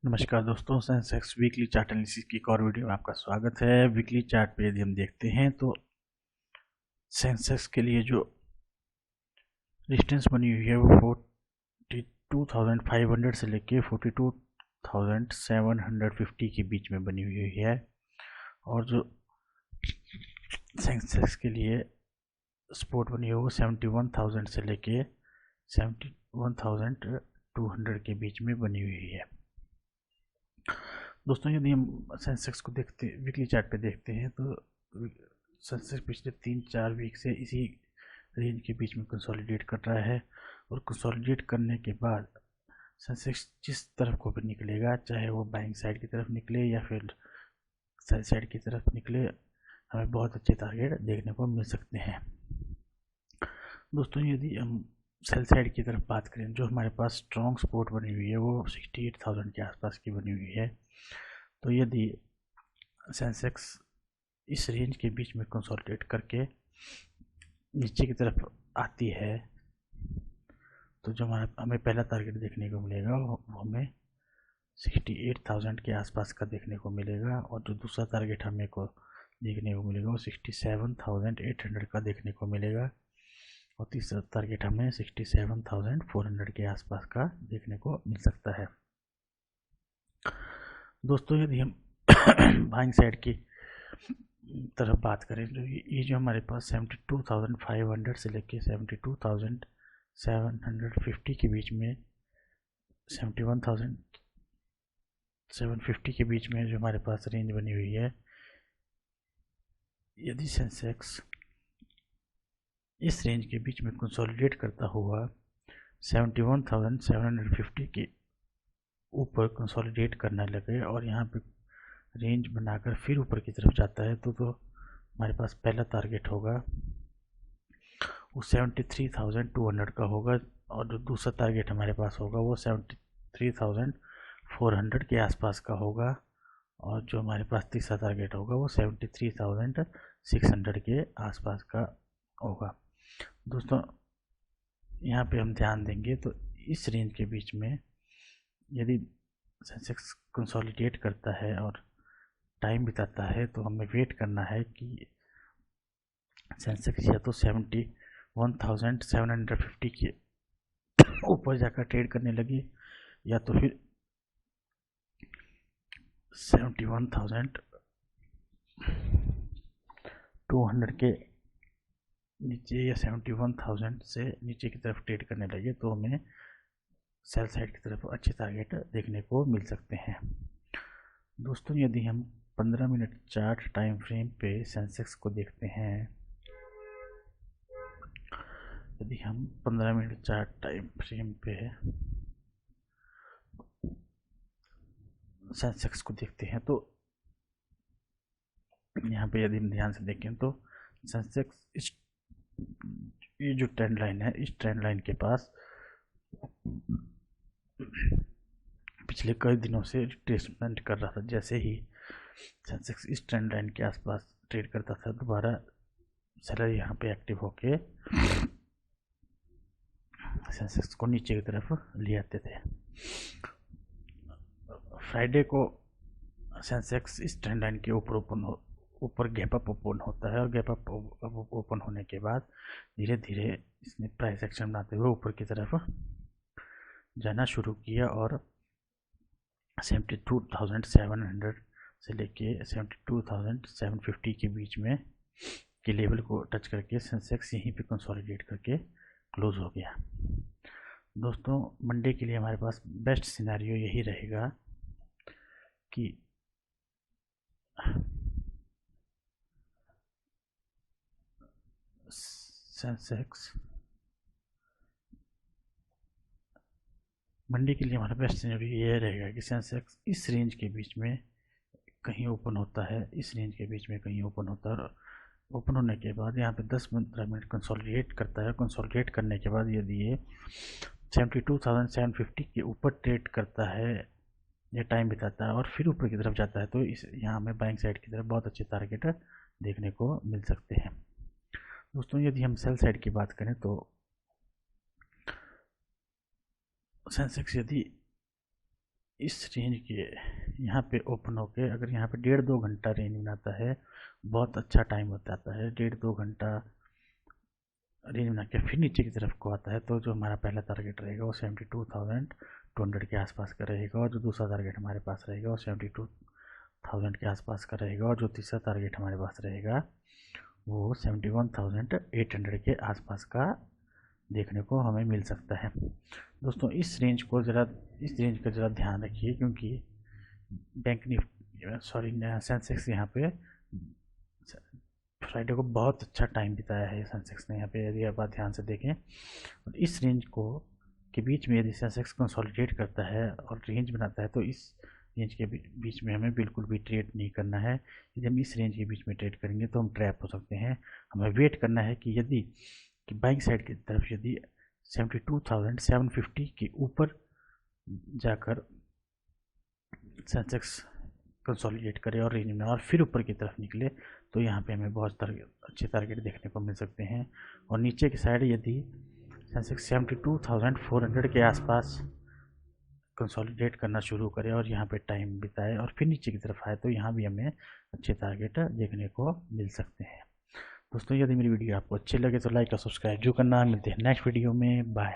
नमस्कार दोस्तों, Sensex weekly chart analysis की एक और वीडियो में आपका स्वागत है। वीकली चार्ट पे यदि हम देखते हैं तो सेंसेक्स के लिए जो रेजिस्टेंस बनी हुई है वो 42,500 से लेके 42,750 के बीच में बनी हुई है। और जो सेंसेक्स के लिए सपोर्ट बनी हुई है वो 71,000 से लेके 71,200 के बीच में बनी हुई है। दोस्तों, यदि हम सेंसेक्स को देखते वीकली चार्ट पे देखते हैं तो सेंसेक्स पिछले 3-4 वीक से इसी रेंज के बीच में कंसोलिडेट कर रहा है। और कंसोलिडेट करने के बाद सेंसेक्स जिस तरफ को भी निकलेगा, चाहे वो बाइंग साइड की तरफ निकले या फिर सेल साइड की तरफ निकले, हमें बहुत अच्छे टारगेट देखने को मिल सकते हैं। दोस्तों, यदि हम सेल साइड की तरफ बात करें, जो हमारे पास स्ट्रॉन्ग सपोर्ट बनी हुई है वो 68,000 के आसपास की बनी हुई है। तो यदि सेंसेक्स इस रेंज के बीच में कंसोलिडेट करके नीचे की तरफ आती है तो जो हमें पहला टारगेट देखने को मिलेगा वो हमें 68,000 के आसपास का देखने को मिलेगा। और जो दूसरा टारगेट हमें को देखने को मिलेगा वो 67,800 का देखने को मिलेगा। और तीसरा टारगेट हमें 67,400 के आसपास का देखने को मिल सकता है। दोस्तों, यदि हम बाइंग साइड की तरफ बात करें तो ये जो हमारे पास 72,500 से लेके 72,750 के बीच में 71,750 के बीच में जो हमारे पास रेंज बनी हुई है, यदि सेंसेक्स इस रेंज के बीच में कंसोलिडेट करता हुआ 71,750 के ऊपर कंसोलिडेट करने लगे और यहाँ पे रेंज बनाकर फिर ऊपर की तरफ जाता है तो हमारे पास पहला टारगेट होगा वो 73,200 का होगा। और जो दूसरा टारगेट हमारे पास होगा वो 73,400 के आसपास का होगा। और जो हमारे पास तीसरा टारगेट होगा वो 73,600 के आसपास का होगा। दोस्तों, यहाँ पे हम ध्यान देंगे तो इस रेंज के बीच में यदि सेंसेक्स कंसोलिडेट करता है और टाइम बिताता है तो हमें वेट करना है कि सेंसेक्स या तो 71,750 के ऊपर जाकर ट्रेड करने लगी या तो फिर 71,200 के नीचे या 71,000 से नीचे की तरफ ट्रेड करने लगे तो हमें सेल साइड की तरफ अच्छे टारगेट देखने को मिल सकते हैं। दोस्तों, यदि हम 15 मिनट चार्ट टाइम फ्रेम पे सेंसेक्स को देखते हैं, यदि हम 15 मिनट चार्ट टाइम फ्रेम पे सेंसेक्स को देखते हैं तो यहाँ पे यदि हम ध्यान से देखें तो सेंसेक्स ये जो ट्रेंड लाइन है, इस ट्रेंड लाइन के पास पिछले कई दिनों से रिट्रेसमेंट कर रहा था। जैसे ही सेंसेक्स इस ट्रेंड लाइन के आसपास ट्रेड करता था, दोबारा सेलर यहाँ पे एक्टिव होके सेंसेक्स को नीचे की तरफ ले आते थे। फ्राइडे को सेंसेक्स इस ट्रेंड लाइन के ऊपर गैप अप ओपन होता है और गैप अप ओपन होने के बाद धीरे धीरे इसने प्राइस एक्शन बनाते हुए ऊपर की तरफ जाना शुरू किया और 72,700 से लेके 72,750 के बीच में के लेवल को टच करके सेंसेक्स यहीं पे कंसोलिडेट करके क्लोज हो गया। दोस्तों, मंडे के लिए हमारे पास बेस्ट सिनेरियो यही रहेगा कि सेंसेक्स मंडे के लिए हमारा बेस्ट सिनेरियो ये रहेगा कि सेंसेक्स इस रेंज के बीच में कहीं ओपन होता है, इस रेंज के बीच में कहीं ओपन होता है। ओपन होने के बाद यहाँ पे 10-15 मिनट कंसोलिडेट करता है। कंसोलिडेट करने के बाद यदि ये 72,750 के ऊपर ट्रेड करता है या टाइम बिताता है और फिर ऊपर की तरफ जाता है तो इस यहाँ हमें बाइंग साइड की तरफ बहुत अच्छे टारगेट देखने को मिल सकते हैं। दोस्तों, यदि हम सेल साइड की बात करें तो सेंसेक्स यदि इस रेंज के यहाँ पे ओपन होके अगर यहाँ पे 1.5-2 घंटा रेंज बनाता है, बहुत अच्छा टाइम बताता है, 1.5-2 घंटा रेंज बना के फिर नीचे की तरफ को आता है, तो जो हमारा पहला टारगेट रहेगा वो 72,200 के आसपास का रहेगा, और जो दूसरा टारगेट हमारे पास रहेगा वो 72,000 के आसपास का रहेगा, और जो तीसरा टारगेट हमारे पास रहेगा वो 71,800 के आसपास का देखने को हमें मिल सकता है। दोस्तों इस रेंज का ज़रा ध्यान रखिए, क्योंकि बैंक निफ्टी सेंसेक्स यहाँ पे फ्राइडे को बहुत अच्छा टाइम बिताया है सेंसेक्स ने यहाँ पे, यदि आप ध्यान से देखें। और इस रेंज को के बीच में यदि सेंसेक्स कंसोलिडेट करता है और रेंज बनाता है, तो इस रेंज के बीच में हमें बिल्कुल भी ट्रेड नहीं करना है। यदि हम इस रेंज के बीच में ट्रेड करेंगे तो हम ट्रैप हो सकते हैं। हमें वेट करना है कि यदि कि बाइंग साइड की तरफ यदि 72,750 के ऊपर जाकर सेंसेक्स कंसोलिडेट करे और रेंज में और फिर ऊपर की तरफ निकले, तो यहाँ पे हमें बहुत अच्छे टारगेट देखने को मिल सकते हैं। और नीचे की साइड यदि सेंसेक्स 72,400 के आसपास कंसोलिडेट करना शुरू करे और यहाँ पे टाइम बिताए और फिर नीचे की तरफ आए, तो यहाँ भी हमें अच्छे टारगेट देखने को मिल सकते हैं। दोस्तों यदि मेरी वीडियो आपको अच्छी लगे तो लाइक और सब्सक्राइब जो करना। मिलते हैं नेक्स्ट वीडियो में। बाय।